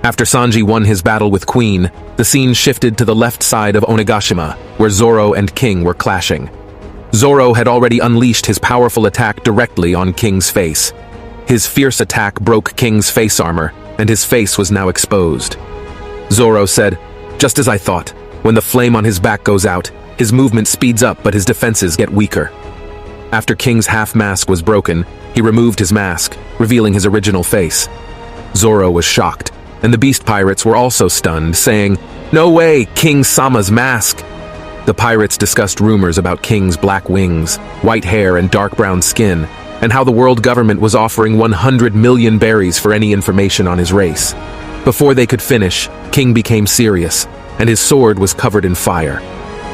After Sanji won his battle with Queen, the scene shifted to the left side of Onigashima, where Zoro and King were clashing. Zoro had already unleashed his powerful attack directly on King's face. His fierce attack broke King's face armor, and his face was now exposed. Zoro said, "Just as I thought. When the flame on his back goes out, his movement speeds up but his defenses get weaker." After King's half-mask was broken, he removed his mask, revealing his original face. Zoro was shocked, and the Beast Pirates were also stunned, saying, "No way, King Sama's mask!" The pirates discussed rumors about King's black wings, white hair, and dark brown skin, and how the world government was offering 100 million berries for any information on his race. Before they could finish, King became serious, and his sword was covered in fire.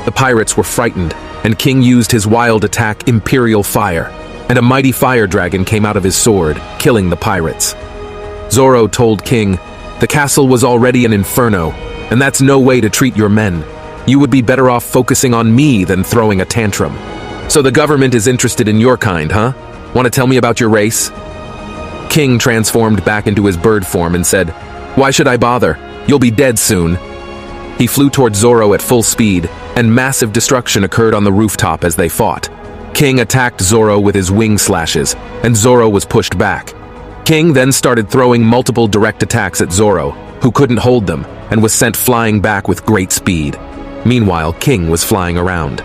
The pirates were frightened, and King used his wild attack, Imperial Fire, and a mighty fire dragon came out of his sword, killing the pirates. Zoro told King, "The castle was already an inferno, and that's no way to treat your men. You would be better off focusing on me than throwing a tantrum. So the government is interested in your kind, huh? Want to tell me about your race?" King transformed back into his bird form and said, "Why should I bother? You'll be dead soon." He flew towards Zoro at full speed, and massive destruction occurred on the rooftop as they fought. King attacked Zoro with his wing slashes, and Zoro was pushed back. King then started throwing multiple direct attacks at Zoro, who couldn't hold them, and was sent flying back with great speed. Meanwhile, King was flying around.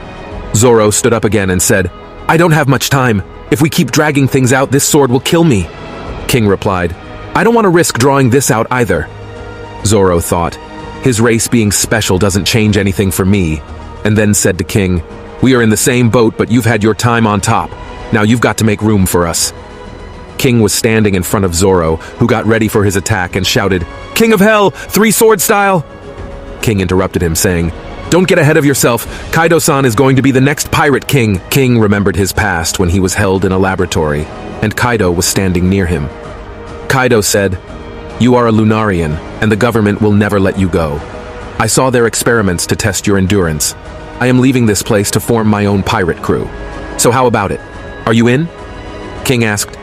Zoro stood up again and said, "I don't have much time. If we keep dragging things out, this sword will kill me." King replied, "I don't want to risk drawing this out either." Zoro thought, "His race being special doesn't change anything for me," and then said to King, "We are in the same boat, but you've had your time on top. Now you've got to make room for us." King was standing in front of Zoro, who got ready for his attack and shouted, "King of Hell, three-sword style!" King interrupted him, saying, "Don't get ahead of yourself. Kaido-san is going to be the next pirate king." King remembered his past when he was held in a laboratory, and Kaido was standing near him. Kaido said, "You are a Lunarian, and the government will never let you go. I saw their experiments to test your endurance. I am leaving this place to form my own pirate crew. So how about it? Are you in?" King asked,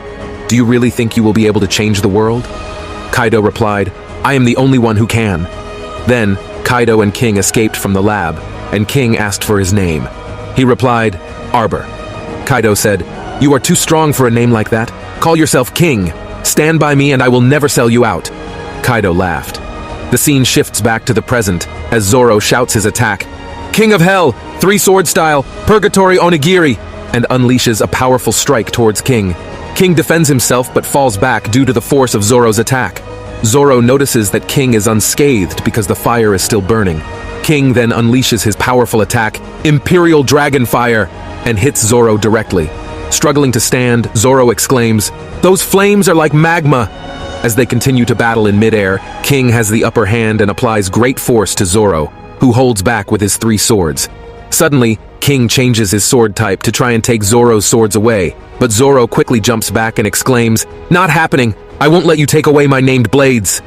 "Do you really think you will be able to change the world?" Kaido replied, "I am the only one who can." Then, Kaido and King escaped from the lab, and King asked for his name. He replied, "Arbor." Kaido said, "You are too strong for a name like that. Call yourself King. Stand by me and I will never sell you out." Kaido laughed. The scene shifts back to the present as Zoro shouts his attack, "King of Hell, three-sword style, Purgatory Onigiri," and unleashes a powerful strike towards King. King defends himself but falls back due to the force of Zoro's attack. Zoro notices that King is unscathed because the fire is still burning. King then unleashes his powerful attack, Imperial Dragon Fire, and hits Zoro directly. Struggling to stand, Zoro exclaims, "Those flames are like magma!" As they continue to battle in midair, King has the upper hand and applies great force to Zoro, who holds back with his three swords. Suddenly, King changes his sword type to try and take Zoro's swords away, but Zoro quickly jumps back and exclaims, "Not happening! I won't let you take away my named blades!"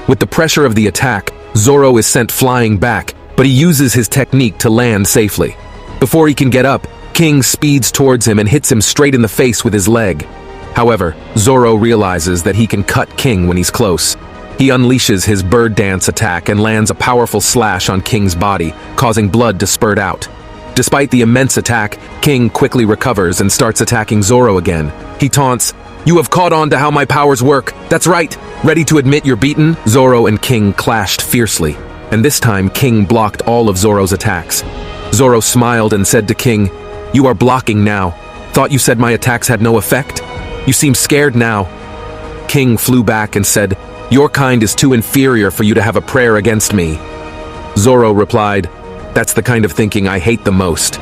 With the pressure of the attack, Zoro is sent flying back, but he uses his technique to land safely. Before he can get up, King speeds towards him and hits him straight in the face with his leg. However, Zoro realizes that he can cut King when he's close. He unleashes his bird dance attack and lands a powerful slash on King's body, causing blood to spurt out. Despite the immense attack, King quickly recovers and starts attacking Zoro again. He taunts, "You have caught on to how my powers work. That's right. Ready to admit you're beaten?" Zoro and King clashed fiercely, and this time King blocked all of Zoro's attacks. Zoro smiled and said to King, "You are blocking now. Thought you said my attacks had no effect? You seem scared now." King flew back and said, "Your kind is too inferior for you to have a prayer against me." Zoro replied, "That's the kind of thinking I hate the most."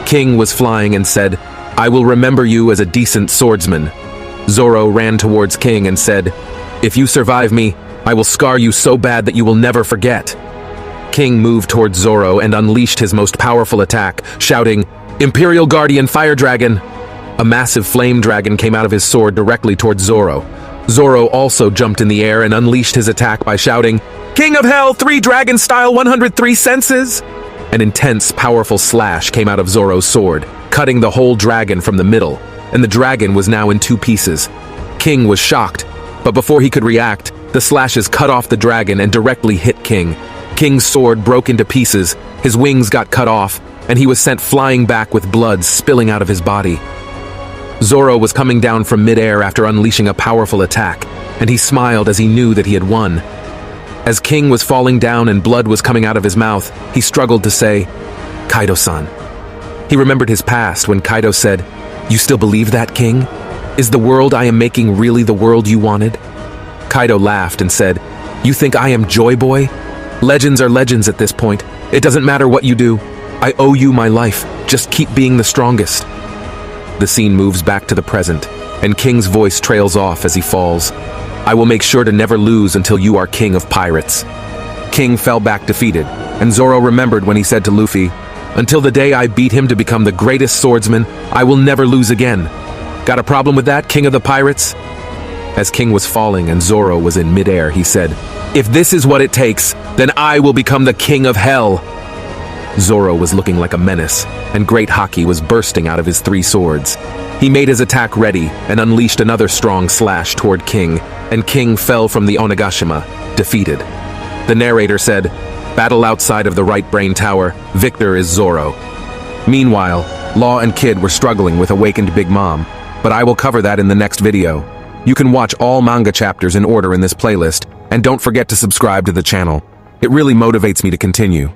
King was flying and said, "I will remember you as a decent swordsman." Zoro ran towards King and said, "If you survive me, I will scar you so bad that you will never forget." King moved towards Zoro and unleashed his most powerful attack, shouting, "Imperial Guardian Fire Dragon!" A massive flame dragon came out of his sword directly towards Zoro. Zoro also jumped in the air and unleashed his attack by shouting, "King of Hell, 3 dragon style 103 senses!" An intense, powerful slash came out of Zoro's sword, cutting the whole dragon from the middle, and the dragon was now in 2 pieces. King was shocked, but before he could react, The slashes cut off the dragon and directly hit King. King's sword broke into pieces, his wings got cut off, and he was sent flying back with blood spilling out of his body. Zoro was coming down from midair after unleashing a powerful attack, and he smiled as he knew that he had won. As King was falling down and blood was coming out of his mouth, he struggled to say, "Kaido-san." He remembered his past when Kaido said, "You still believe that, King? Is the world I am making really the world you wanted?" Kaido laughed and said, "You think I am Joy Boy? Legends are legends at this point. It doesn't matter what you do. I owe you my life. Just keep being the strongest." The scene moves back to the present, and King's voice trails off as he falls. "I will make sure to never lose until you are king of pirates." King fell back defeated, and Zoro remembered when he said to Luffy, "Until the day I beat him to become the greatest swordsman, I will never lose again. Got a problem with that, King of the Pirates?" As King was falling and Zoro was in midair, he said, "If this is what it takes, then I will become the king of hell." Zoro was looking like a menace, and great haki was bursting out of his three swords. He made his attack ready and unleashed another strong slash toward King, and King fell from the Onigashima, defeated. The narrator said, "Battle outside of the right brain tower, victor is Zoro." Meanwhile, Law and Kid were struggling with awakened Big Mom, but I will cover that in the next video. You can watch all manga chapters in order in this playlist, and don't forget to subscribe to the channel. It really motivates me to continue.